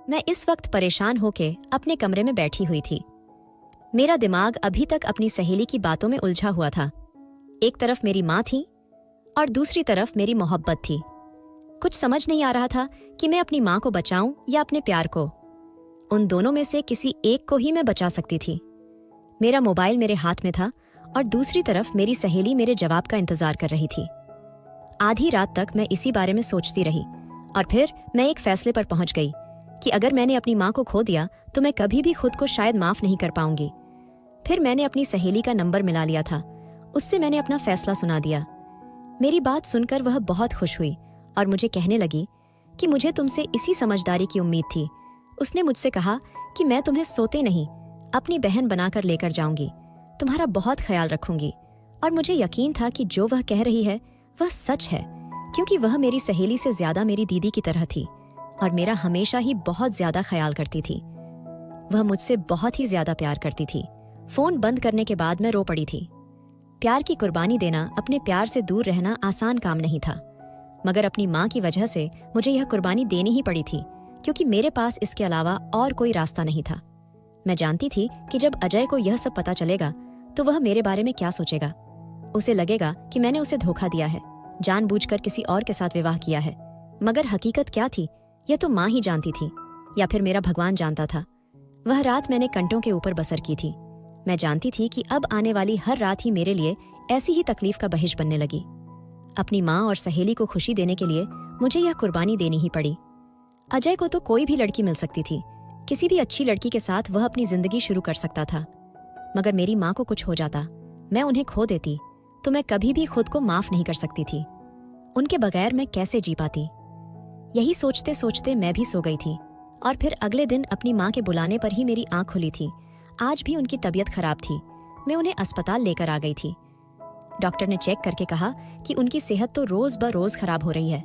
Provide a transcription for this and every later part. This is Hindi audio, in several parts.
मैं इस वक्त परेशान होके अपने कमरे में बैठी हुई थी। मेरा दिमाग अभी तक अपनी सहेली की बातों में उलझा हुआ था। एक तरफ मेरी माँ थी और दूसरी तरफ मेरी मोहब्बत थी। कुछ समझ नहीं आ रहा था कि मैं अपनी माँ को बचाऊं या अपने प्यार को। उन दोनों में से किसी एक को ही मैं बचा सकती थी। मेरा मोबाइल मेरे हाथ में था और दूसरी तरफ मेरी सहेली मेरे जवाब का इंतजार कर रही थी। आधी रात तक मैं इसी बारे में सोचती रही और फिर मैं एक फैसले पर पहुंच गई कि अगर मैंने अपनी माँ को खो दिया तो मैं कभी भी खुद को शायद माफ नहीं कर पाऊंगी। फिर मैंने अपनी सहेली का नंबर मिला लिया था। उससे मैंने अपना फैसला सुना दिया। मेरी बात सुनकर वह बहुत खुश हुई और मुझे कहने लगी कि मुझे तुमसे इसी समझदारी की उम्मीद थी। उसने मुझसे कहा कि मैं तुम्हें सोते नहीं अपनी बहन बनाकर लेकर जाऊंगी, तुम्हारा बहुत ख्याल रखूंगी। और मुझे यकीन था कि जो वह कह रही है वह सच है, क्योंकि वह मेरी सहेली से ज्यादा मेरी दीदी की तरह थी और मेरा हमेशा ही बहुत ज्यादा ख्याल करती थी। वह मुझसे बहुत ही ज्यादा प्यार करती थी। फोन बंद करने के बाद मैं रो पड़ी थी। प्यार की कुर्बानी देना, अपने प्यार से दूर रहना आसान काम नहीं था, मगर अपनी माँ की वजह से मुझे यह कुर्बानी देनी ही पड़ी थी, क्योंकि मेरे पास इसके अलावा और कोई रास्ता नहीं था। मैं जानती थी कि जब अजय को यह सब पता चलेगा तो वह मेरे बारे में क्या सोचेगा। उसे लगेगा कि मैंने उसे धोखा दिया है, जानबूझकर किसी और के साथ विवाह किया है। मगर हकीकत क्या थी यह तो माँ ही जानती थी, या फिर मेरा भगवान जानता था। वह रात मैंने कंटों के ऊपर बसर की थी। मैं जानती थी कि अब आने वाली हर रात ही मेरे लिए ऐसी ही तकलीफ का बहिश बनने लगी। अपनी माँ और सहेली को खुशी देने के लिए मुझे यह कुर्बानी देनी ही पड़ी। अजय को तो कोई भी लड़की मिल सकती थी, किसी भी अच्छी लड़की के साथ वह अपनी जिंदगी शुरू कर सकता था। मगर मेरी माँ को कुछ हो जाता, मैं उन्हें खो देती, तो मैं कभी भी खुद को माफ नहीं कर सकती थी। उनके बगैर मैं कैसे जी पाती। यही सोचते सोचते मैं भी सो गई थी और फिर अगले दिन अपनी माँ के बुलाने पर ही मेरी आंख खुली थी। आज भी उनकी तबीयत खराब थी। मैं उन्हें अस्पताल लेकर आ गई थी। डॉक्टर ने चेक करके कहा कि उनकी सेहत तो रोज ब रोज खराब हो रही है।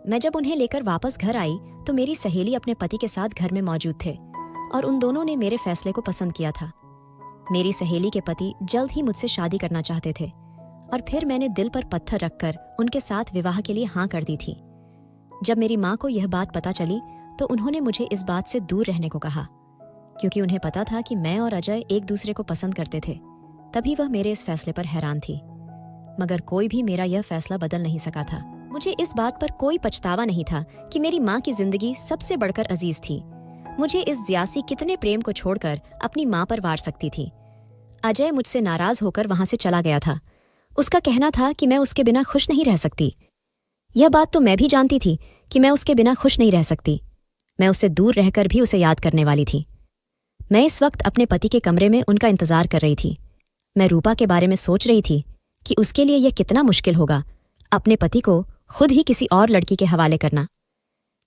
मैं जब उन्हें लेकर वापस घर आई तो मेरी सहेली अपने पति के साथ घर में मौजूद थे और उन दोनों ने मेरे फैसले को पसंद किया था। मेरी सहेली के पति जल्द ही मुझसे शादी करना चाहते थे और फिर मैंने दिल पर पत्थर रखकर उनके साथ विवाह के लिए हाँ कर दी थी। जब मेरी माँ को यह बात पता चली तो उन्होंने मुझे इस बात से दूर रहने को कहा, क्योंकि उन्हें पता था कि मैं और अजय एक दूसरे को पसंद करते थे। तभी वह मेरे इस फैसले पर हैरान थी, मगर कोई भी मेरा यह फैसला बदल नहीं सका था। मुझे इस बात पर कोई पछतावा नहीं था कि मेरी माँ की जिंदगी सबसे बढ़कर अजीज थी। मुझे इस ज्यासी कितने प्रेम को छोड़कर अपनी माँ पर वार सकती थी। अजय मुझसे नाराज होकर वहां से चला गया था। उसका कहना था कि मैं उसके बिना खुश नहीं रह सकती। यह बात तो मैं भी जानती थी कि मैं उसके बिना खुश नहीं रह सकती। मैं उससे दूर रहकर भी उसे याद करने वाली थी। मैं इस वक्त अपने पति के कमरे में उनका इंतजार कर रही थी। मैं रूपा के बारे में सोच रही थी कि उसके लिए यह कितना मुश्किल होगा अपने पति को खुद ही किसी और लड़की के हवाले करना।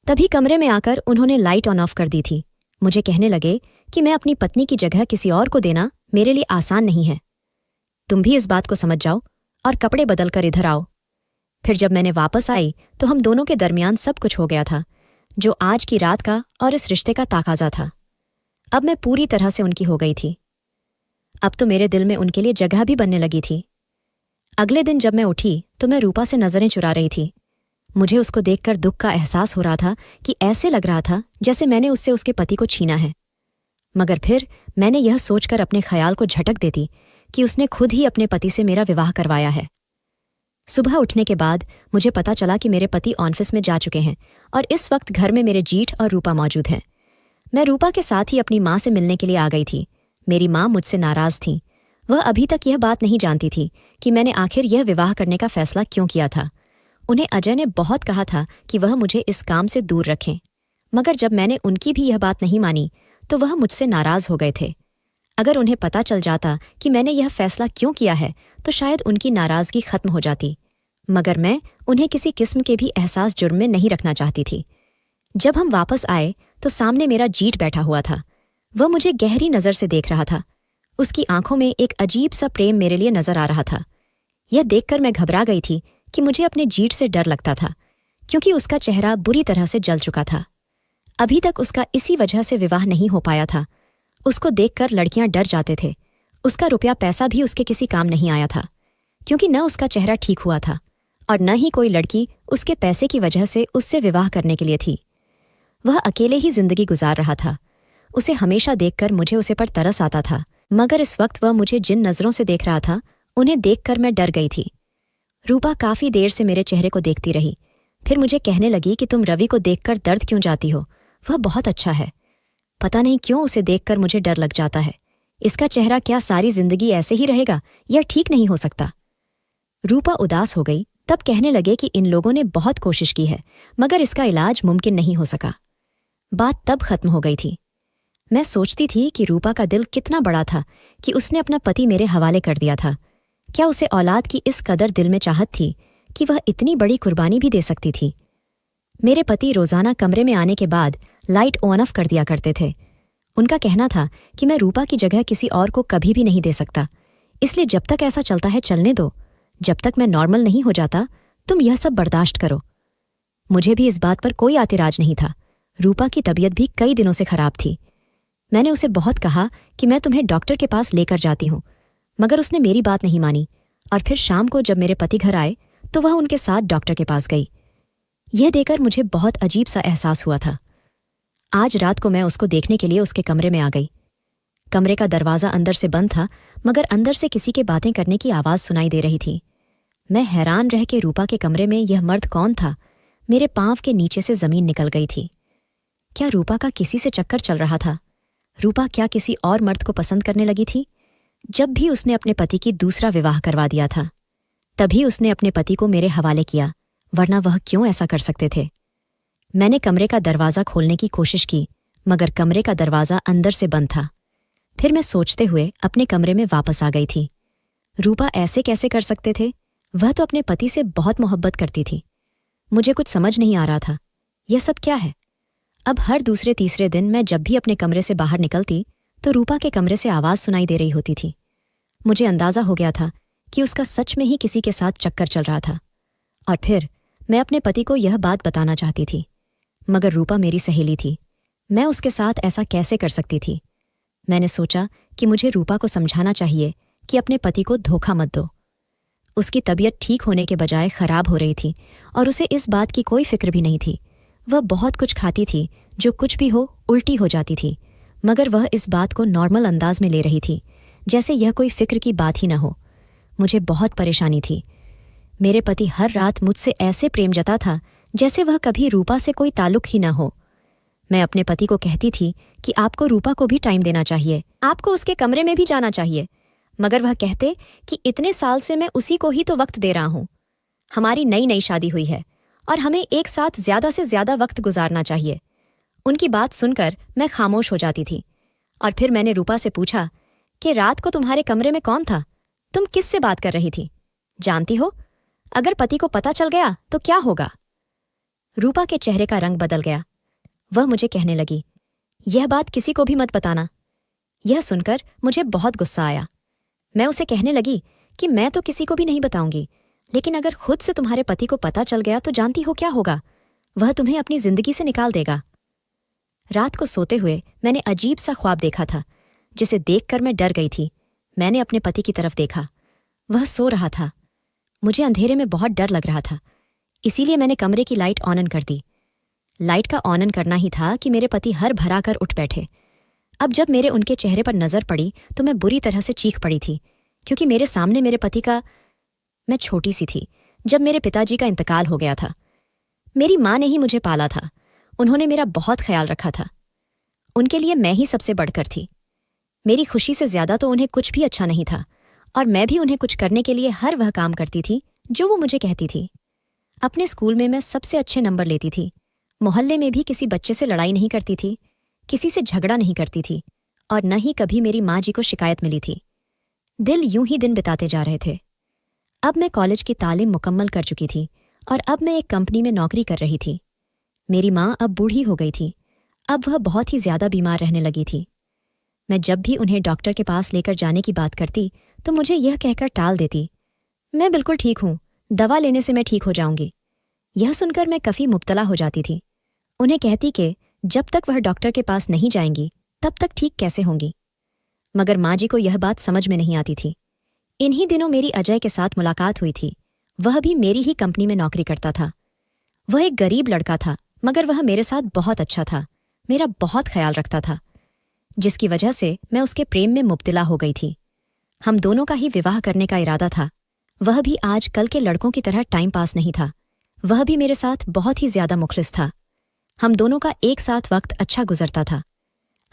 तभी कमरे में आकर उन्होंने लाइट ऑन ऑफ कर दी थी। मुझे कहने लगे कि मैं अपनी पत्नी की जगह किसी और को देना मेरे लिए आसान नहीं है। तुम भी इस बात को समझ जाओ और कपड़े बदलकर इधर आओ। फिर जब मैंने वापस आई तो हम दोनों के दरमियान सब कुछ हो गया था, जो आज की रात का और इस रिश्ते का ताकाजा था। अब मैं पूरी तरह से उनकी हो गई थी। अब तो मेरे दिल में उनके लिए जगह भी बनने लगी थी। अगले दिन जब मैं उठी तो मैं रूपा से नजरें चुरा रही थी। मुझे उसको देखकर दुख का एहसास हो रहा था कि ऐसे लग रहा था जैसे मैंने उससे उसके पति को छीना है। मगर फिर मैंने यह सोचकर अपने ख्याल को झटक देती कि उसने खुद ही अपने पति से मेरा विवाह करवाया है। सुबह उठने के बाद मुझे पता चला कि मेरे पति ऑफिस में जा चुके हैं और इस वक्त घर में मेरे जीठ और रूपा मौजूद हैं। मैं रूपा के साथ ही अपनी माँ से मिलने के लिए आ गई थी। मेरी माँ मुझसे नाराज थी। वह अभी तक यह बात नहीं जानती थी कि मैंने आखिर यह विवाह करने का फैसला क्यों किया था। उन्हें अजय ने बहुत कहा था कि वह मुझे इस काम से दूर रखें, मगर जब मैंने उनकी भी यह बात नहीं मानी तो वह मुझसे नाराज हो गए थे। अगर उन्हें पता चल जाता कि मैंने यह फैसला क्यों किया है तो शायद उनकी नाराजगी खत्म हो जाती, मगर मैं उन्हें किसी किस्म के भी एहसास जुर्म में नहीं रखना चाहती थी। जब हम वापस आए तो सामने मेरा जीठ बैठा हुआ था। वह मुझे गहरी नजर से देख रहा था। उसकी आंखों में एक अजीब सा प्रेम मेरे लिए नजर आ रहा था। यह देखकर मैं घबरा गई थी कि मुझे अपने जीठ से डर लगता था, क्योंकि उसका चेहरा बुरी तरह से जल चुका था। अभी तक उसका इसी वजह से विवाह नहीं हो पाया था। उसको देखकर लड़कियां डर जाते थे। उसका रुपया पैसा भी उसके किसी काम नहीं आया था, क्योंकि न उसका चेहरा ठीक हुआ था और न ही कोई लड़की उसके पैसे की वजह से उससे विवाह करने के लिए थी। वह अकेले ही जिंदगी गुजार रहा था। उसे हमेशा देखकर मुझे उसे पर तरस आता था, मगर इस वक्त वह मुझे जिन नज़रों से देख रहा था उन्हें देखकर मैं डर गई थी। रूपा काफ़ी देर से मेरे चेहरे को देखती रही, फिर मुझे कहने लगी कि तुम रवि को देखकर दर्द क्यों जाती हो, वह बहुत अच्छा है। पता नहीं क्यों उसे देखकर मुझे डर लग जाता है। इसका चेहरा क्या सारी जिंदगी ऐसे ही रहेगा? यह ठीक नहीं हो सकता। रूपा उदास हो गई, तब कहने लगे कि इन लोगों ने बहुत कोशिश की है, मगर इसका इलाज मुमकिन नहीं हो सका। बात तब खत्म हो गई थी। मैं सोचती थी कि रूपा का दिल कितना बड़ा था कि उसने अपना पति मेरे हवाले कर दिया था। क्या उसे औलाद की इस कदर दिल में चाहत थी कि वह इतनी बड़ी कुर्बानी भी दे सकती थी? मेरे पति रोजाना कमरे में आने के बाद लाइट ऑन ऑफ कर दिया करते थे। उनका कहना था कि मैं रूपा की जगह किसी और को कभी भी नहीं दे सकता, इसलिए जब तक ऐसा चलता है चलने दो, जब तक मैं नॉर्मल नहीं हो जाता तुम यह सब बर्दाश्त करो। मुझे भी इस बात पर कोई आतिराज नहीं था। रूपा की तबीयत भी कई दिनों से खराब थी। मैंने उसे बहुत कहा कि मैं तुम्हें डॉक्टर के पास लेकर जाती हूँ, मगर उसने मेरी बात नहीं मानी और फिर शाम को जब मेरे पति घर आए तो वह उनके साथ डॉक्टर के पास गई। यह देखकर मुझे बहुत अजीब सा एहसास हुआ था। आज रात को मैं उसको देखने के लिए उसके कमरे में आ गई। कमरे का दरवाज़ा अंदर से बंद था, मगर अंदर से किसी के बातें करने की आवाज़ सुनाई दे रही थी। मैं हैरान रह के रूपा के कमरे में यह मर्द कौन था? मेरे पांव के नीचे से ज़मीन निकल गई थी। क्या रूपा का किसी से चक्कर चल रहा था? रूपा क्या किसी और मर्द को पसंद करने लगी थी? जब भी उसने अपने पति की दूसरा विवाह करवा दिया था, तभी उसने अपने पति को मेरे हवाले किया, वरना वह क्यों ऐसा कर सकते थे? मैंने कमरे का दरवाज़ा खोलने की कोशिश की, मगर कमरे का दरवाज़ा अंदर से बंद था। फिर मैं सोचते हुए अपने कमरे में वापस आ गई थी। रूपा ऐसे कैसे कर सकते थे? वह तो अपने पति से बहुत मोहब्बत करती थी। मुझे कुछ समझ नहीं आ रहा था, यह सब क्या है? अब हर दूसरे तीसरे दिन मैं जब भी अपने कमरे से बाहर निकलती तो रूपा के कमरे से आवाज़ सुनाई दे रही होती थी। मुझे अंदाज़ा हो गया था कि उसका सच में ही किसी के साथ चक्कर चल रहा था, और फिर मैं अपने पति को यह बात बताना चाहती थी, मगर रूपा मेरी सहेली थी। मैं उसके साथ ऐसा कैसे कर सकती थी? मैंने सोचा कि मुझे रूपा को समझाना चाहिए कि अपने पति को धोखा मत दो। उसकी तबीयत ठीक होने के बजाय खराब हो रही थी और उसे इस बात की कोई फिक्र भी नहीं थी। वह बहुत कुछ खाती थी, जो कुछ भी हो उल्टी हो जाती थी, मगर वह इस बात को नॉर्मल अंदाज में ले रही थी, जैसे यह कोई फिक्र की बात ही न हो। मुझे बहुत परेशानी थी। मेरे पति हर रात मुझसे ऐसे प्रेम जता था जैसे वह कभी रूपा से कोई ताल्लुक ही न हो। मैं अपने पति को कहती थी कि आपको रूपा को भी टाइम देना चाहिए, आपको उसके कमरे में भी जाना चाहिए, मगर वह कहते कि इतने साल से मैं उसी को ही तो वक्त दे रहा हूँ। हमारी नई नई शादी हुई है और हमें एक साथ ज्यादा से ज्यादा वक्त गुजारना चाहिए। उनकी बात सुनकर मैं खामोश हो जाती थी, और फिर मैंने रूपा से पूछा कि रात को तुम्हारे कमरे में कौन था? तुम किससे बात कर रही थी? जानती हो, अगर पति को पता चल गया तो क्या होगा? रूपा के चेहरे का रंग बदल गया। वह मुझे कहने लगी, यह बात किसी को भी मत बताना। यह सुनकर मुझे बहुत गुस्सा आया। मैं उसे कहने लगी कि मैं तो किसी को भी नहीं बताऊंगी, लेकिन अगर खुद से तुम्हारे पति को पता चल गया तो जानती हो क्या होगा? वह तुम्हें अपनी जिंदगी से निकाल देगा। रात को सोते हुए मैंने अजीब सा ख्वाब देखा था, जिसे देखकर मैं डर गई थी। मैंने अपने पति की तरफ देखा। वह सो रहा था। मुझे अंधेरे में बहुत डर लग रहा था, इसीलिए मैंने कमरे की लाइट ऑन कर दी। लाइट का ऑन करना ही था कि मेरे पति हर भरा कर उठ बैठे। अब जब मेरे उनके चेहरे पर नजर पड़ी तो मैं बुरी तरह से चीख पड़ी थी, क्योंकि मेरे सामने मेरे पति का... मैं छोटी सी थी जब मेरे पिताजी का इंतकाल हो गया था। मेरी माँ ने ही मुझे पाला था। उन्होंने मेरा बहुत ख्याल रखा था। उनके लिए मैं ही सबसे बढ़कर थी। मेरी खुशी से ज्यादा तो उन्हें कुछ भी अच्छा नहीं था, और मैं भी उन्हें कुछ करने के लिए हर वह काम करती थी जो वो मुझे कहती थी। अपने स्कूल में मैं सबसे अच्छे नंबर लेती थी। मोहल्ले में भी किसी बच्चे से लड़ाई नहीं करती थी, किसी से झगड़ा नहीं करती थी, और न ही कभी मेरी माँ जी को शिकायत मिली थी। दिल यूं ही दिन बिताते जा रहे थे। अब मैं कॉलेज की तालीम मुकम्मल कर चुकी थी और अब मैं एक कंपनी में नौकरी कर रही थी। मेरी माँ अब बूढ़ी हो गई थी। अब वह बहुत ही ज्यादा बीमार रहने लगी थी। मैं जब भी उन्हें डॉक्टर के पास लेकर जाने की बात करती तो मुझे यह कहकर टाल देती, मैं बिल्कुल ठीक हूँ, दवा लेने से मैं ठीक हो जाऊंगी। यह सुनकर मैं काफ़ी मुब्तला हो जाती थी। उन्हें कहती कि जब तक वह डॉक्टर के पास नहीं जाएंगी तब तक ठीक कैसे होंगी, मगर माँ जी को यह बात समझ में नहीं आती थी। इन्हीं दिनों मेरी अजय के साथ मुलाकात हुई थी। वह भी मेरी ही कंपनी में नौकरी करता था। वह एक गरीब लड़का था, मगर वह मेरे साथ बहुत अच्छा था, मेरा बहुत ख्याल रखता था, जिसकी वजह से मैं उसके प्रेम में मुब्तला हो गई थी। हम दोनों का ही विवाह करने का इरादा था। वह भी आज कल के लड़कों की तरह टाइम पास नहीं था, वह भी मेरे साथ बहुत ही ज्यादा मुखलिस था। हम दोनों का एक साथ वक्त अच्छा गुजरता था।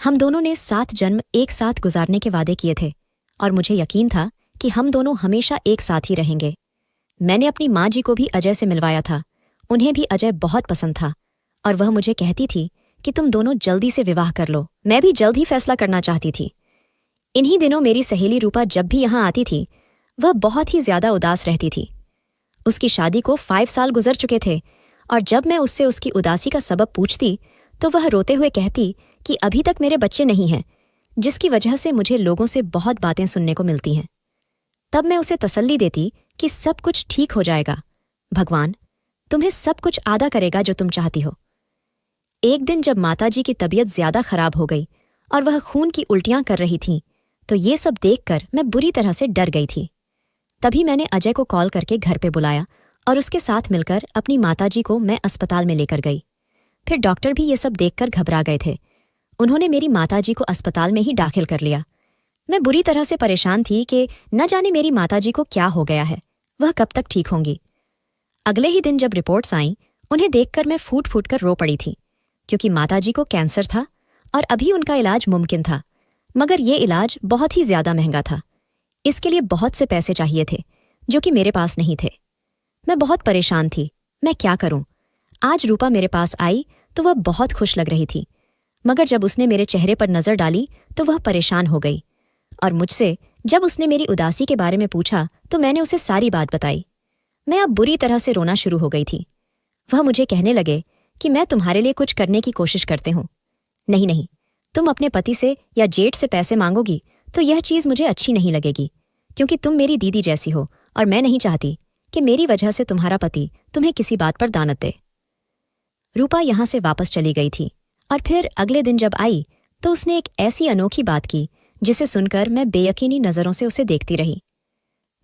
हम दोनों ने 7 जन्म एक साथ गुजारने के वादे किए थे और मुझे यकीन था कि हम दोनों हमेशा एक साथ ही रहेंगे। मैंने अपनी माँ जी को भी अजय से मिलवाया था। उन्हें भी अजय बहुत पसंद था और वह मुझे कहती थी कि तुम दोनों जल्दी से विवाह कर लो। मैं भी जल्द ही फैसला करना चाहती थी। इन्हीं दिनों मेरी सहेली रूपा जब भी यहाँ आती थी, वह बहुत ही ज्यादा उदास रहती थी। उसकी शादी को 5 साल गुजर चुके थे और जब मैं उससे उसकी उदासी का सबब पूछती तो वह रोते हुए कहती कि अभी तक मेरे बच्चे नहीं हैं, जिसकी वजह से मुझे लोगों से बहुत बातें सुनने को मिलती हैं। तब मैं उसे तसल्ली देती कि सब कुछ ठीक हो जाएगा, भगवान तुम्हें सब कुछ अदा करेगा जो तुम चाहती हो। एक दिन जब माताजी की तबीयत ज्यादा खराब हो गई और वह खून की उल्टियां कर रही थीं, तो ये सब देखकर मैं बुरी तरह से डर गई थी। तभी मैंने अजय को कॉल करके घर पे बुलाया और उसके साथ मिलकर अपनी माताजी को मैं अस्पताल में लेकर गई। फिर डॉक्टर भी ये सब देखकर घबरा गए थे। उन्होंने मेरी माताजी को अस्पताल में ही दाखिल कर लिया। मैं बुरी तरह से परेशान थी कि न जाने मेरी माताजी को क्या हो गया है, वह कब तक ठीक होंगी। अगले ही दिन जब रिपोर्ट्स आईं, उन्हें देखकर मैं फूट फूट कर रो पड़ी थी, क्योंकि माताजी को कैंसर था और अभी उनका इलाज मुमकिन था, मगर ये इलाज बहुत ही ज्यादा महंगा था। इसके लिए बहुत से पैसे चाहिए थे, जो कि मेरे पास नहीं थे। मैं बहुत परेशान थी, मैं क्या करूं। आज रूपा मेरे पास आई तो वह बहुत खुश लग रही थी, मगर जब उसने मेरे चेहरे पर नजर डाली तो वह परेशान हो गई और मुझसे जब उसने मेरी उदासी के बारे में पूछा तो मैंने उसे सारी बात बताई। मैं अब बुरी तरह से रोना शुरू हो गई थी। वह मुझे कहने लगे कि मैं तुम्हारे लिए कुछ करने की कोशिश करते हूं। नहीं नहीं, तुम अपने पति से या जेठ से पैसे मांगोगी तो यह चीज मुझे अच्छी नहीं लगेगी, क्योंकि तुम मेरी दीदी जैसी हो और मैं नहीं चाहती कि मेरी वजह से तुम्हारा पति तुम्हें किसी बात पर दानत दे। रूपा यहां से वापस चली गई थी और फिर अगले दिन जब आई तो उसने एक ऐसी अनोखी बात की जिसे सुनकर मैं बेयकीनी नजरों से उसे देखती रही।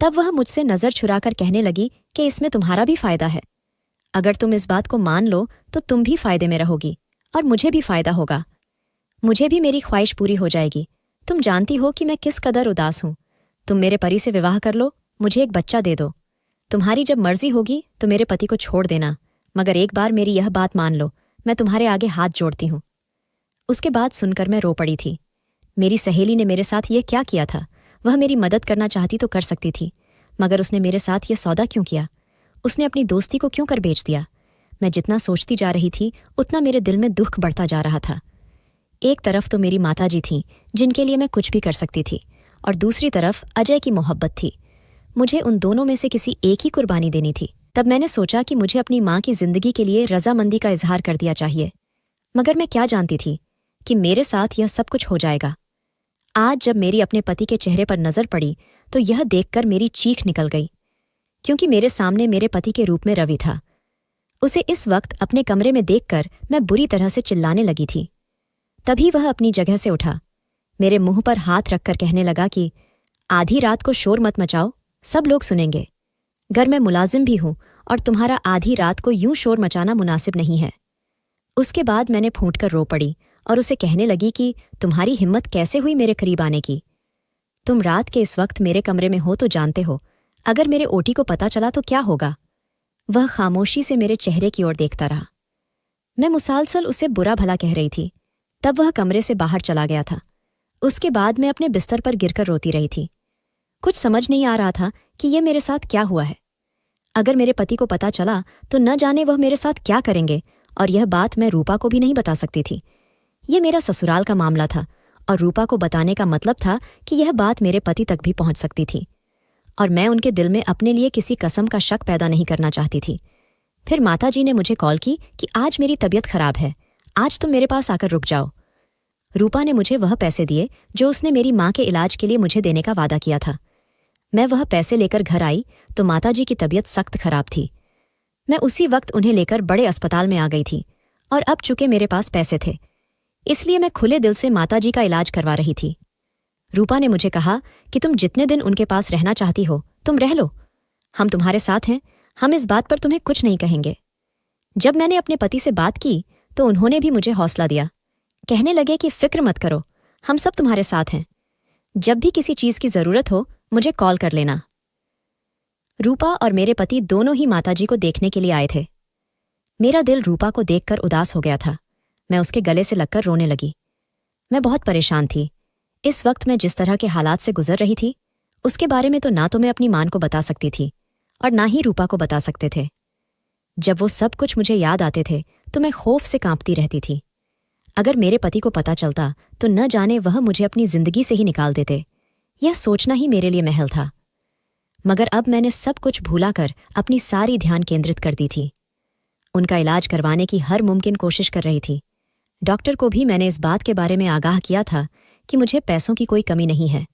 तब वह मुझसे नजर छुराकर कहने लगी कि इसमें तुम्हारा भी फायदा है। अगर तुम इस बात को मान लो तो तुम भी फायदे में रहोगी और मुझे भी फायदा होगा। मुझे भी मेरी ख्वाहिश पूरी हो जाएगी। तुम जानती हो कि मैं किस कदर उदास हूं। तुम मेरे परी से विवाह कर लो, मुझे एक बच्चा दे दो। तुम्हारी जब मर्जी होगी तो मेरे पति को छोड़ देना, मगर एक बार मेरी यह बात मान लो, मैं तुम्हारे आगे हाथ जोड़ती हूं। उसके बाद सुनकर मैं रो पड़ी थी। मेरी सहेली ने मेरे साथ यह क्या किया था? वह मेरी मदद करना चाहती तो कर सकती थी, मगर उसने मेरे साथ यह सौदा क्यों किया? उसने अपनी दोस्ती को क्यों कर बेच दिया? मैं जितना सोचती जा रही थी उतना मेरे दिल में दुख बढ़ता जा रहा था। एक तरफ तो मेरी माताजी थीं, जिनके लिए मैं कुछ भी कर सकती थी, और दूसरी तरफ अजय की मोहब्बत थी। मुझे उन दोनों में से किसी एक ही कुर्बानी देनी थी। तब मैंने सोचा कि मुझे अपनी माँ की जिंदगी के लिए रजामंदी का इजहार कर दिया चाहिए, मगर मैं क्या जानती थी कि मेरे साथ यह सब कुछ हो जाएगा। आज जब मेरी अपने पति के चेहरे पर नजर पड़ी तो यह देखकर मेरी चीख निकल गई, क्योंकि मेरे सामने मेरे पति के रूप में रवि था। उसे इस वक्त अपने कमरे में देखकर मैं बुरी तरह से चिल्लाने लगी थी। तभी वह अपनी जगह से उठा, मेरे मुंह पर हाथ रखकर कहने लगा कि आधी रात को शोर मत मचाओ, सब लोग सुनेंगे। घर में मुलाजिम भी हूं और तुम्हारा आधी रात को यूं शोर मचाना मुनासिब नहीं है। उसके बाद मैंने फूंटकर रो पड़ी और उसे कहने लगी कि तुम्हारी हिम्मत कैसे हुई मेरे करीब आने की? तुम रात के इस वक्त मेरे कमरे में हो तो जानते हो, अगर मेरे ओटी को पता चला तो क्या होगा? वह खामोशी से मेरे चेहरे की ओर देखता रहा। मैं मुसालसल उसे बुरा भला कह रही थी। तब वह कमरे से बाहर चला गया था। उसके बाद मैं अपने बिस्तर पर गिरकर रोती रही थी। कुछ समझ नहीं आ रहा था कि यह मेरे साथ क्या हुआ है। अगर मेरे पति को पता चला तो न जाने वह मेरे साथ क्या करेंगे, और यह बात मैं रूपा को भी नहीं बता सकती थी। यह मेरा ससुराल का मामला था और रूपा को बताने का मतलब था कि यह बात मेरे पति तक भी पहुंच सकती थी, और मैं उनके दिल में अपने लिए किसी कसम का शक पैदा नहीं करना चाहती थी। फिर माताजी ने मुझे कॉल की कि आज मेरी तबीयत खराब है, आज तुम मेरे पास आकर रुक जाओ। रूपा ने मुझे वह पैसे दिए जो उसने मेरी माँ के इलाज के लिए मुझे देने का वादा किया था। मैं वह पैसे लेकर घर आई तो माताजी की तबीयत सख्त खराब थी। मैं उसी वक्त उन्हें लेकर बड़े अस्पताल में आ गई थी, और अब चूंकि मेरे पास पैसे थे, इसलिए मैं खुले दिल से माताजी का इलाज करवा रही थी। रूपा ने मुझे कहा कि तुम जितने दिन उनके पास रहना चाहती हो तुम रह लो, हम तुम्हारे साथ हैं, हम इस बात पर तुम्हें कुछ नहीं कहेंगे। जब मैंने अपने पति से बात की तो उन्होंने भी मुझे हौसला दिया। कहने लगे कि फिक्र मत करो, हम सब तुम्हारे साथ हैं। जब भी किसी चीज की जरूरत हो मुझे कॉल कर लेना। रूपा और मेरे पति दोनों ही माताजी को देखने के लिए आए थे। मेरा दिल रूपा को देखकर उदास हो गया था। मैं उसके गले से लगकर रोने लगी। मैं बहुत परेशान थी। इस वक्त मैं जिस तरह के हालात से गुजर रही थी उसके बारे में तो ना तो मैं अपनी मां को बता सकती थी और ना ही रूपा को बता सकते थे। जब वो सब कुछ मुझे याद आते थे तो मैं खौफ से कांपती रहती थी। अगर मेरे पति को पता चलता तो न जाने वह मुझे अपनी जिंदगी से ही निकाल देते। यह सोचना ही मेरे लिए महल था। मगर अब मैंने सब कुछ भूलाकर अपनी सारी ध्यान केंद्रित कर दी थी। उनका इलाज करवाने की हर मुमकिन कोशिश कर रही थी। डॉक्टर को भी मैंने इस बात के बारे में आगाह किया था कि मुझे पैसों की कोई कमी नहीं है।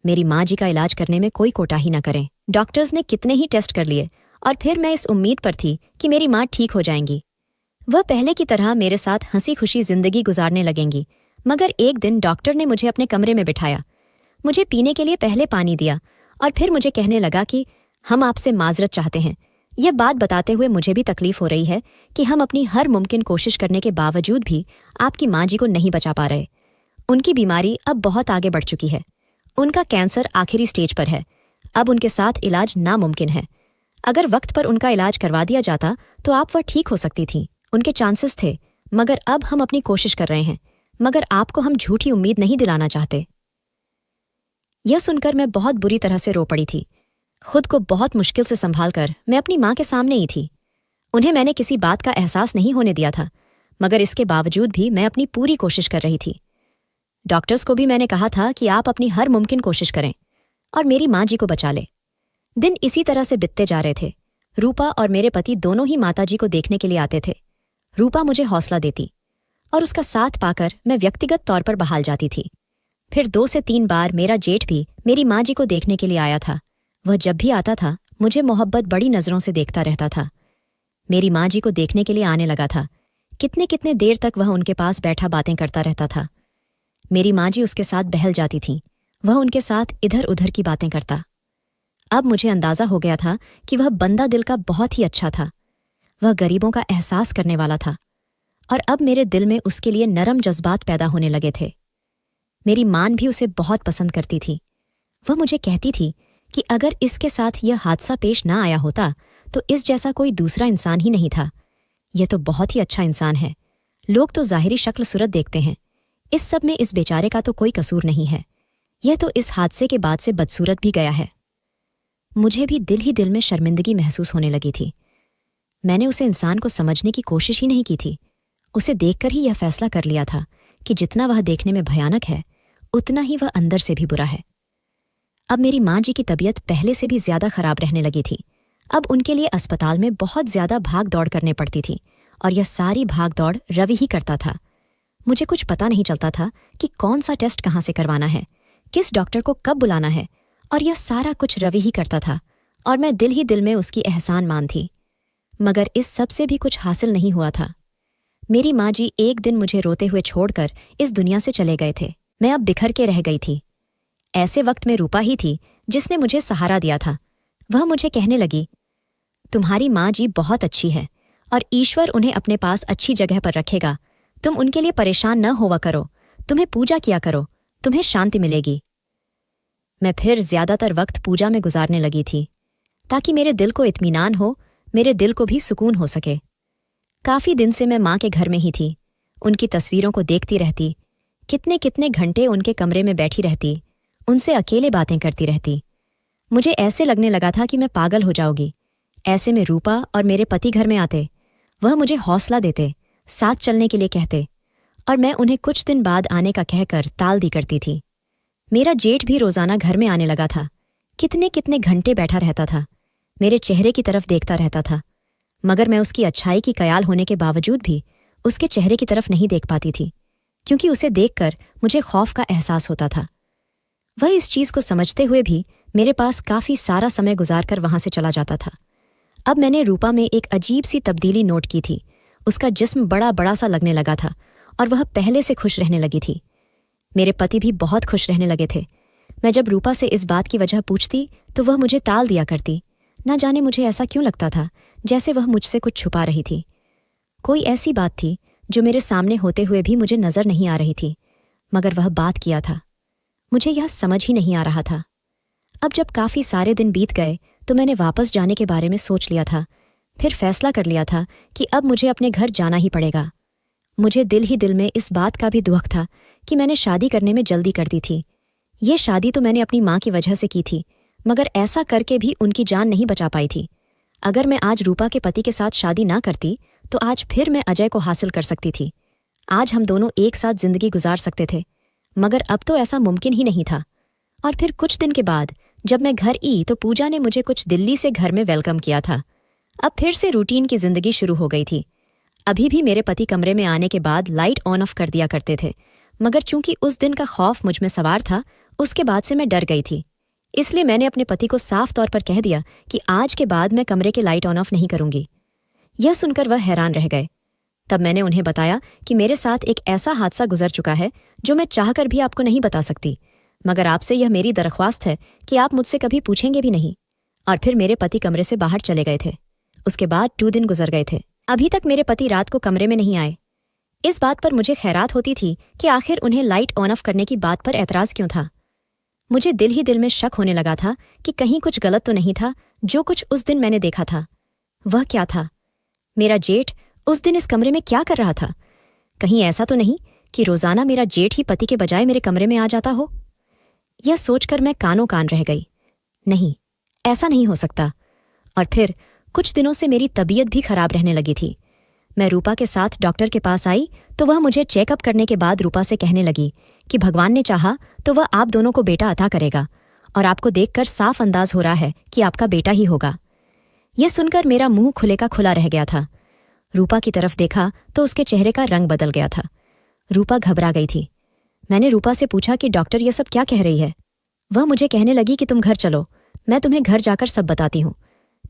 मेरी माँ जी का इलाज करने में कोई कोताही न करें। डॉक्टर्स ने कितने ही टेस्ट कर लिए और फिर मैं इस उम्मीद पर थी कि मेरी माँ ठीक हो जाएंगी। वह पहले की तरह मेरे साथ हंसी खुशी जिंदगी गुजारने लगेंगी। मगर एक दिन डॉक्टर ने मुझे अपने कमरे में बिठाया, मुझे पीने के लिए पहले पानी दिया और फिर मुझे कहने लगा कि हम आपसे माजरत चाहते हैं। यह बात बताते हुए मुझे भी तकलीफ हो रही है कि हम अपनी हर मुमकिन कोशिश करने के बावजूद भी आपकी माँ जी को नहीं बचा पा रहे। उनकी बीमारी अब बहुत आगे बढ़ चुकी है। उनका कैंसर आखिरी स्टेज पर है। अब उनके साथ इलाज नामुमकिन है। अगर वक्त पर उनका इलाज करवा दिया जाता तो आप वह ठीक हो सकती थीं। उनके चांसेस थे। मगर अब हम अपनी कोशिश कर रहे हैं। मगर आपको हम झूठी उम्मीद नहीं दिलाना चाहते। यह सुनकर मैं बहुत बुरी तरह से रो पड़ी थी। खुद को बहुत मुश्किल से संभाल कर मैं अपनी माँ के सामने ही थी। उन्हें मैंने किसी बात का एहसास नहीं होने दिया था, मगर इसके बावजूद भी मैं अपनी पूरी कोशिश कर रही थी। डॉक्टर्स को भी मैंने कहा था कि आप अपनी हर मुमकिन कोशिश करें और मेरी माँ जी को बचा ले। दिन इसी तरह से बीतते जा रहे थे। रूपा और मेरे पति दोनों ही माताजी को देखने के लिए आते थे। रूपा मुझे हौसला देती और उसका साथ पाकर मैं व्यक्तिगत तौर पर बहाल जाती थी। फिर 2 से 3 बार मेरा जेठ भी मेरी माँ जी को देखने के लिए आया था। वह जब भी आता था मुझे मोहब्बत बड़ी नज़रों से देखता रहता था। मेरी माँ जी को देखने के लिए आने लगा था। कितने कितने देर तक वह उनके पास बैठा बातें करता रहता था। मेरी माँ जी उसके साथ बहल जाती थीं। वह उनके साथ इधर उधर की बातें करता। अब मुझे अंदाजा हो गया था कि वह बंदा दिल का बहुत ही अच्छा था। वह गरीबों का एहसास करने वाला था और अब मेरे दिल में उसके लिए नरम जज्बात पैदा होने लगे थे। मेरी माँ भी उसे बहुत पसंद करती थी। वह मुझे कहती थी कि अगर इसके साथ यह हादसा पेश ना आया होता तो इस जैसा कोई दूसरा इंसान ही नहीं था। यह तो बहुत ही अच्छा इंसान है। लोग तो ज़ाहिरी शक्ल सूरत देखते हैं। इस सब में इस बेचारे का तो कोई कसूर नहीं है। यह तो इस हादसे के बाद से बदसूरत भी गया है। मुझे भी दिल ही दिल में शर्मिंदगी महसूस होने लगी थी। मैंने उसे इंसान को समझने की कोशिश ही नहीं की थी। उसे देखकर ही यह फैसला कर लिया था कि जितना वह देखने में भयानक है उतना ही वह अंदर से भी बुरा है। अब मेरी माँ जी की तबीयत पहले से भी ज्यादा खराब रहने लगी थी। अब उनके लिए अस्पताल में बहुत ज्यादा भाग दौड़ करने पड़ती थी और यह सारी भाग दौड़ रवि ही करता था। मुझे कुछ पता नहीं चलता था कि कौन सा टेस्ट कहाँ से करवाना है, किस डॉक्टर को कब बुलाना है, और यह सारा कुछ रवि ही करता था और मैं दिल ही दिल में उसकी एहसान मान थी। मगर इस सब से भी कुछ हासिल नहीं हुआ था। मेरी माँ जी एक दिन मुझे रोते हुए छोड़कर इस दुनिया से चले गए थे। मैं अब बिखर के रह गई थी। ऐसे वक्त में रूपा ही थी जिसने मुझे सहारा दिया था। वह मुझे कहने लगी, तुम्हारी माँ जी बहुत अच्छी है और ईश्वर उन्हें अपने पास अच्छी जगह पर रखेगा। तुम उनके लिए परेशान न होवा करो, तुम्हें पूजा किया करो, तुम्हें शांति मिलेगी। मैं फिर ज्यादातर वक्त पूजा में गुजारने लगी थी ताकि मेरे दिल को इत्मीनान हो, मेरे दिल को भी सुकून हो सके। काफी दिन से मैं माँ के घर में ही थी। उनकी तस्वीरों को देखती रहती। कितने कितने घंटे उनके कमरे में बैठी रहती, उनसे अकेले बातें करती रहती। मुझे ऐसे लगने लगा था कि मैं पागल हो जाऊंगी। ऐसे में रूपा और मेरे पति घर में आते। वह मुझे हौसला देते, साथ चलने के लिए कहते और मैं उन्हें कुछ दिन बाद आने का कहकर टाल दी करती थी। मेरा जेठ भी रोजाना घर में आने लगा था। कितने कितने घंटे बैठा रहता था, मेरे चेहरे की तरफ देखता रहता था। मगर मैं उसकी अच्छाई की कयाल होने के बावजूद भी उसके चेहरे की तरफ नहीं देख पाती थी, क्योंकि उसे देखकर मुझे खौफ का एहसास होता था। वह इस चीज को समझते हुए भी मेरे पास काफी सारा समय गुजारकर वहां से चला जाता था। अब मैंने रूपा में एक अजीब सी तब्दीली नोट की थी। उसका जिस्म बड़ा बड़ा सा लगने लगा था और वह पहले से खुश रहने लगी थी। मेरे पति भी बहुत खुश रहने लगे थे। मैं जब रूपा से इस बात की वजह पूछती तो वह मुझे टाल दिया करती। न जाने मुझे ऐसा क्यों लगता था जैसे वह मुझसे कुछ छुपा रही थी। कोई ऐसी बात थी जो मेरे सामने होते हुए भी मुझे नजर नहीं आ रही थी, मगर वह बात किया था। मुझे यह समझ ही नहीं आ रहा था। अब जब काफ़ी सारे दिन बीत गए तो मैंने वापस जाने के बारे में सोच लिया था। फिर फैसला कर लिया था कि अब मुझे अपने घर जाना ही पड़ेगा। मुझे दिल ही दिल में इस बात का भी दुख था कि मैंने शादी करने में जल्दी कर दी थी। ये शादी तो मैंने अपनी माँ की वजह से की थी, मगर ऐसा करके भी उनकी जान नहीं बचा पाई थी। अगर मैं आज रूपा के पति के साथ शादी ना करती तो आज फिर मैं अजय को हासिल कर सकती थी। आज हम दोनों एक साथ जिंदगी गुजार सकते थे, मगर अब तो ऐसा मुमकिन ही नहीं था। और फिर कुछ दिन के बाद जब मैं घर आई तो पूजा ने मुझे कुछ दिल्ली से घर में वेलकम किया था। अब फिर से रूटीन की जिंदगी शुरू हो गई थी। अभी भी मेरे पति कमरे में आने के बाद लाइट ऑन ऑफ कर दिया करते थे, मगर चूंकि उस दिन का खौफ मुझ में सवार था, उसके बाद से मैं डर गई थी। इसलिए मैंने अपने पति को साफ तौर पर कह दिया कि आज के बाद मैं कमरे के लाइट ऑन ऑफ नहीं करूंगी। यह सुनकर वह हैरान रह गए। तब मैंने उन्हें बताया कि मेरे साथ एक ऐसा हादसा गुजर चुका है जो मैं चाहकर भी आपको नहीं बता सकती, मगर आपसे यह मेरी दरख्वास्त है कि आप मुझसे कभी पूछेंगे भी नहीं। और फिर मेरे पति कमरे से बाहर चले गए थे। उसके बाद 2 दिन गुजर गए थे। अभी तक मेरे पति रात को कमरे में नहीं आए। इस बात पर मुझे खैरात होती थी कि आखिर उन्हें लाइट ऑन ऑफ करने की बात पर एतराज क्यों था। मुझे दिल ही दिल में शक होने लगा था कि कहीं कुछ गलत तो नहीं था जो कुछ उस दिन मैंने देखा था। वह क्या था? मेरा जेठ उस दिन इस कमरे में क्या कर रहा था? कहीं ऐसा तो नहीं कि रोजाना मेरा जेठ ही पति के बजाय मेरे कमरे में आ जाता हो? यह सोचकर मैं कानों कान रह गई। नहीं, ऐसा नहीं हो सकता। और फिर कुछ दिनों से मेरी तबीयत भी खराब रहने लगी थी। मैं रूपा के साथ डॉक्टर के पास आई तो वह मुझे चेकअप करने के बाद रूपा से कहने लगी कि भगवान ने चाहा तो वह आप दोनों को बेटा अता करेगा, और आपको देखकर साफ अंदाज हो रहा है कि आपका बेटा ही होगा। यह सुनकर मेरा मुंह खुले का खुला रह गया था। रूपा की तरफ देखा तो उसके चेहरे का रंग बदल गया था। रूपा घबरा गई थी। मैंने रूपा से पूछा कि डॉक्टर ये सब क्या कह रही है? वह मुझे कहने लगी कि तुम घर चलो, मैं तुम्हें घर जाकर सब बताती हूँ।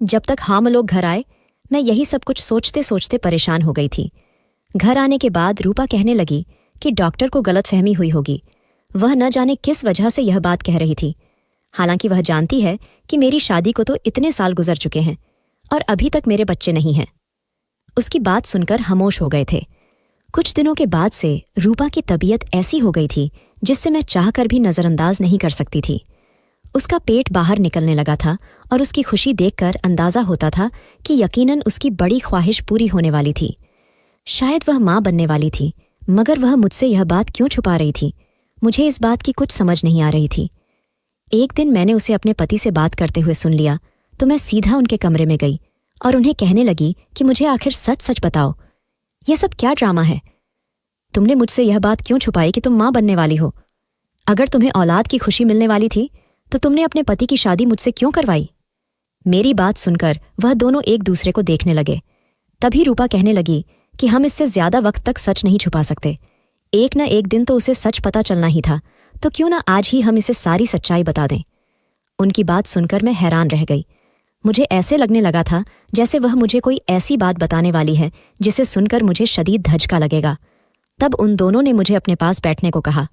जब तक हम लोग घर आए मैं यही सब कुछ सोचते सोचते परेशान हो गई थी। घर आने के बाद रूपा कहने लगी कि डॉक्टर को गलतफहमी हुई होगी। वह न जाने किस वजह से यह बात कह रही थी। हालांकि वह जानती है कि मेरी शादी को तो इतने साल गुजर चुके हैं और अभी तक मेरे बच्चे नहीं हैं। उसकी बात सुनकर खामोश हो गए थे। कुछ दिनों के बाद से रूपा की तबीयत ऐसी हो गई थी जिससे मैं चाहकर भी नजरअंदाज नहीं कर सकती थी। उसका पेट बाहर निकलने लगा था और उसकी खुशी देखकर अंदाजा होता था कि यकीनन उसकी बड़ी ख्वाहिश पूरी होने वाली थी। शायद वह माँ बनने वाली थी, मगर वह मुझसे यह बात क्यों छुपा रही थी? मुझे इस बात की कुछ समझ नहीं आ रही थी। एक दिन मैंने उसे अपने पति से बात करते हुए सुन लिया तो मैं सीधा उनके कमरे में गई और उन्हें कहने लगी कि मुझे आखिर सच सच बताओ, यह सब क्या ड्रामा है? तुमने मुझसे यह बात क्यों छुपाई कि तुम माँ बनने वाली हो? अगर तुम्हें औलाद की खुशी मिलने वाली थी तो तुमने अपने पति की शादी मुझसे क्यों करवाई? मेरी बात सुनकर वह दोनों एक दूसरे को देखने लगे। तभी रूपा कहने लगी कि हम इससे ज्यादा वक्त तक सच नहीं छुपा सकते। एक न एक दिन तो उसे सच पता चलना ही था, तो क्यों ना आज ही हम इसे सारी सच्चाई बता दें। उनकी बात सुनकर मैं हैरान रह गई। मुझे ऐसे लगने लगा था जैसे वह मुझे कोई ऐसी बात बताने वाली है जिसे सुनकर मुझे शदीद धचका लगेगा। तब उन दोनों ने मुझे अपने पास बैठने को कहा।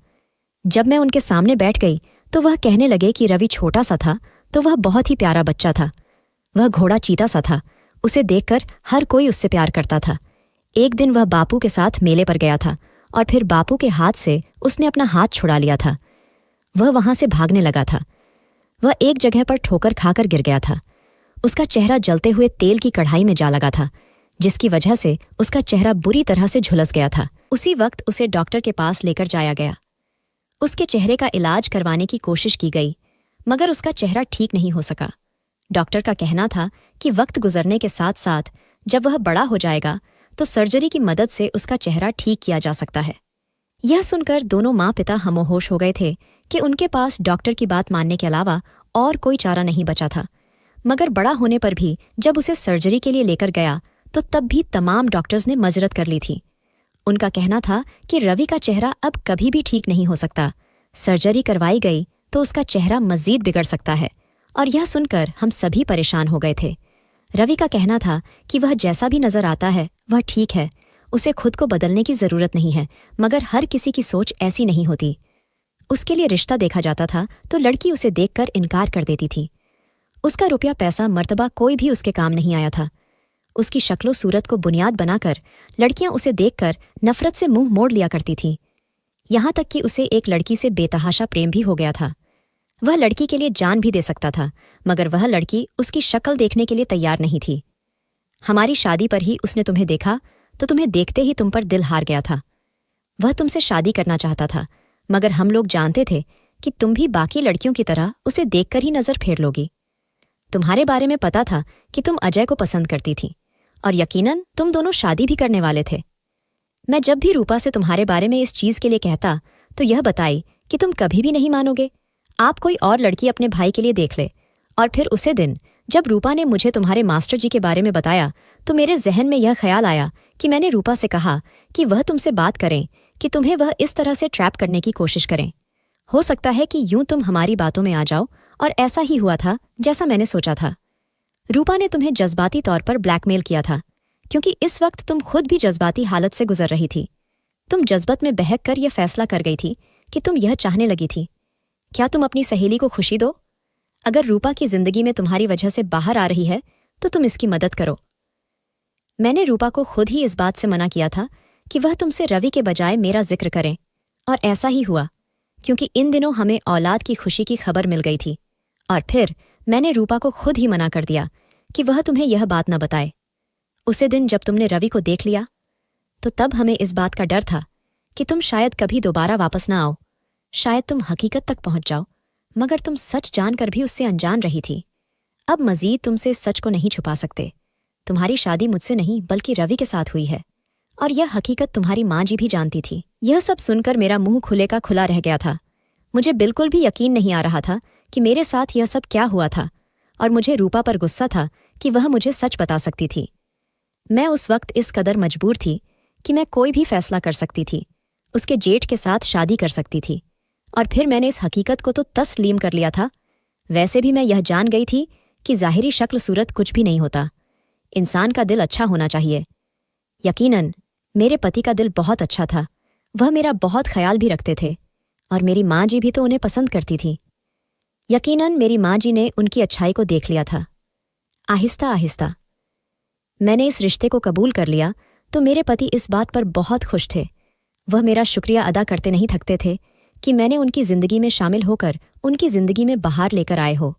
जब मैं उनके सामने बैठ गई तो वह कहने लगे कि रवि छोटा सा था तो वह बहुत ही प्यारा बच्चा था। वह घोड़ा चीता सा था, उसे देखकर हर कोई उससे प्यार करता था। एक दिन वह बापू के साथ मेले पर गया था और फिर बापू के हाथ से उसने अपना हाथ छुड़ा लिया था। वह वहां से भागने लगा था। वह एक जगह पर ठोकर खाकर गिर गया था। उसका चेहरा जलते हुए तेल की कढ़ाई में जा लगा था, जिसकी वजह से उसका चेहरा बुरी तरह से झुलस गया था। उसी वक्त उसे डॉक्टर के पास लेकर जाया गया। उसके चेहरे का इलाज करवाने की कोशिश की गई, मगर उसका चेहरा ठीक नहीं हो सका। डॉक्टर का कहना था कि वक्त गुजरने के साथ साथ जब वह बड़ा हो जाएगा तो सर्जरी की मदद से उसका चेहरा ठीक किया जा सकता है। यह सुनकर दोनों माँ पिता हमोहोश हो गए थे कि उनके पास डॉक्टर की बात मानने के अलावा और कोई चारा नहीं बचा था। मगर बड़ा होने पर भी जब उसे सर्जरी के लिए लेकर गया तो तब भी तमाम डॉक्टर्स ने मजरत कर ली थी। उनका कहना था कि रवि का चेहरा अब कभी भी ठीक नहीं हो सकता। सर्जरी करवाई गई तो उसका चेहरा मज़ीद बिगड़ सकता है। और यह सुनकर हम सभी परेशान हो गए थे। रवि का कहना था कि वह जैसा भी नजर आता है वह ठीक है, उसे खुद को बदलने की जरूरत नहीं है, मगर हर किसी की सोच ऐसी नहीं होती। उसके लिए रिश्ता देखा जाता था तो लड़की उसे देखकर इनकार कर देती थी। उसका रुपया पैसा मर्तबा कोई भी उसके काम नहीं आया था। उसकी शक्लो सूरत को बुनियाद बनाकर लड़कियां उसे देखकर नफरत से मुंह मोड़ लिया करती थीं। यहां तक कि उसे एक लड़की से बेतहाशा प्रेम भी हो गया था। वह लड़की के लिए जान भी दे सकता था, मगर वह लड़की उसकी शक्ल देखने के लिए तैयार नहीं थी। हमारी शादी पर ही उसने तुम्हें देखा तो तुम्हें देखते ही तुम पर दिल हार गया था। वह तुमसे शादी करना चाहता था, मगर हम लोग जानते थे कि तुम भी बाकी लड़कियों की तरह उसे देखकर ही नजर फेर लोगी। तुम्हारे बारे में पता था कि तुम अजय को पसंद करती थी और यकीनन तुम दोनों शादी भी करने वाले थे। मैं जब भी रूपा से तुम्हारे बारे में इस चीज के लिए कहता तो यह बताई कि तुम कभी भी नहीं मानोगे। आप कोई और लड़की अपने भाई के लिए देख ले। और फिर उसे दिन जब रूपा ने मुझे तुम्हारे मास्टर जी के बारे में बताया तो मेरे जहन में यह ख्याल आया कि मैंने रूपा से कहा कि वह तुमसे बात करें, कि तुम्हें वह इस तरह से ट्रैप करने की कोशिश करें। हो सकता है कि यूं तुम हमारी बातों में आ जाओ, और ऐसा ही हुआ था जैसा मैंने सोचा था। रूपा ने तुम्हें जज्बाती तौर पर ब्लैकमेल किया था, क्योंकि इस वक्त तुम खुद भी जज्बाती हालत से गुजर रही थी। तुम जज्बत में बहक कर यह फैसला कर गई थी कि तुम यह चाहने लगी थी, क्या तुम अपनी सहेली को खुशी दो? अगर रूपा की जिंदगी में तुम्हारी वजह से बाहर आ रही है तो तुम इसकी मदद करो। मैंने रूपा को खुद ही इस बात से मना किया था कि वह तुमसे रवि के बजाय मेरा जिक्र करें, और ऐसा ही हुआ, क्योंकि इन दिनों हमें औलाद की खुशी की खबर मिल गई थी। और फिर मैंने रूपा को खुद ही मना कर दिया कि वह तुम्हें यह बात न बताए। उसे दिन जब तुमने रवि को देख लिया तो तब हमें इस बात का डर था कि तुम शायद कभी दोबारा वापस न आओ, शायद तुम हकीकत तक पहुंच जाओ, मगर तुम सच जानकर भी उससे अनजान रही थी। अब मजीद तुमसे इस सच को नहीं छुपा सकते। तुम्हारी शादी मुझसे नहीं बल्कि रवि के साथ हुई है, और यह हकीकत तुम्हारी माँ जी भी जानती थी। यह सब सुनकर मेरा मुंह खुले का खुला रह गया था। मुझे बिल्कुल भी यकीन नहीं आ रहा था कि मेरे साथ यह सब क्या हुआ था, और मुझे रूपा पर गुस्सा था कि वह मुझे सच बता सकती थी। मैं उस वक्त इस कदर मजबूर थी कि मैं कोई भी फैसला कर सकती थी, उसके जेठ के साथ शादी कर सकती थी, और फिर मैंने इस हकीकत को तो तस्लीम कर लिया था। वैसे भी मैं यह जान गई थी कि ज़ाहिरी शक्ल सूरत कुछ भी नहीं होता, इंसान का दिल अच्छा होना चाहिए। यकीनन मेरे पति का दिल बहुत अच्छा था, वह मेरा बहुत ख्याल भी रखते थे, और मेरी माँ जी भी तो उन्हें पसंद करती थी। यकीनन मेरी माँ जी ने उनकी अच्छाई को देख लिया था। आहिस्ता आहिस्ता मैंने इस रिश्ते को कबूल कर लिया तो मेरे पति इस बात पर बहुत खुश थे। वह मेरा शुक्रिया अदा करते नहीं थकते थे कि मैंने उनकी जिंदगी में शामिल होकर उनकी जिंदगी में बहार लेकर आए हो।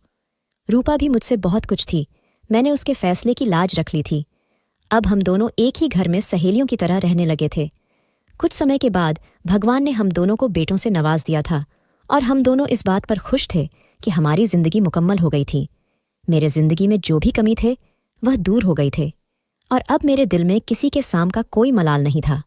रूपा भी मुझसे बहुत कुछ थी, मैंने उसके फैसले की लाज रख ली थी। अब हम दोनों एक ही घर में सहेलियों की तरह रहने लगे थे। कुछ समय के बाद भगवान ने हम दोनों को बेटों से नवाज दिया था, और हम दोनों इस बात पर खुश थे कि हमारी जिंदगी मुकम्मल हो गई थी। मेरे जिंदगी में जो भी कमी थे वह दूर हो गई थे, और अब मेरे दिल में किसी के साम का कोई मलाल नहीं था।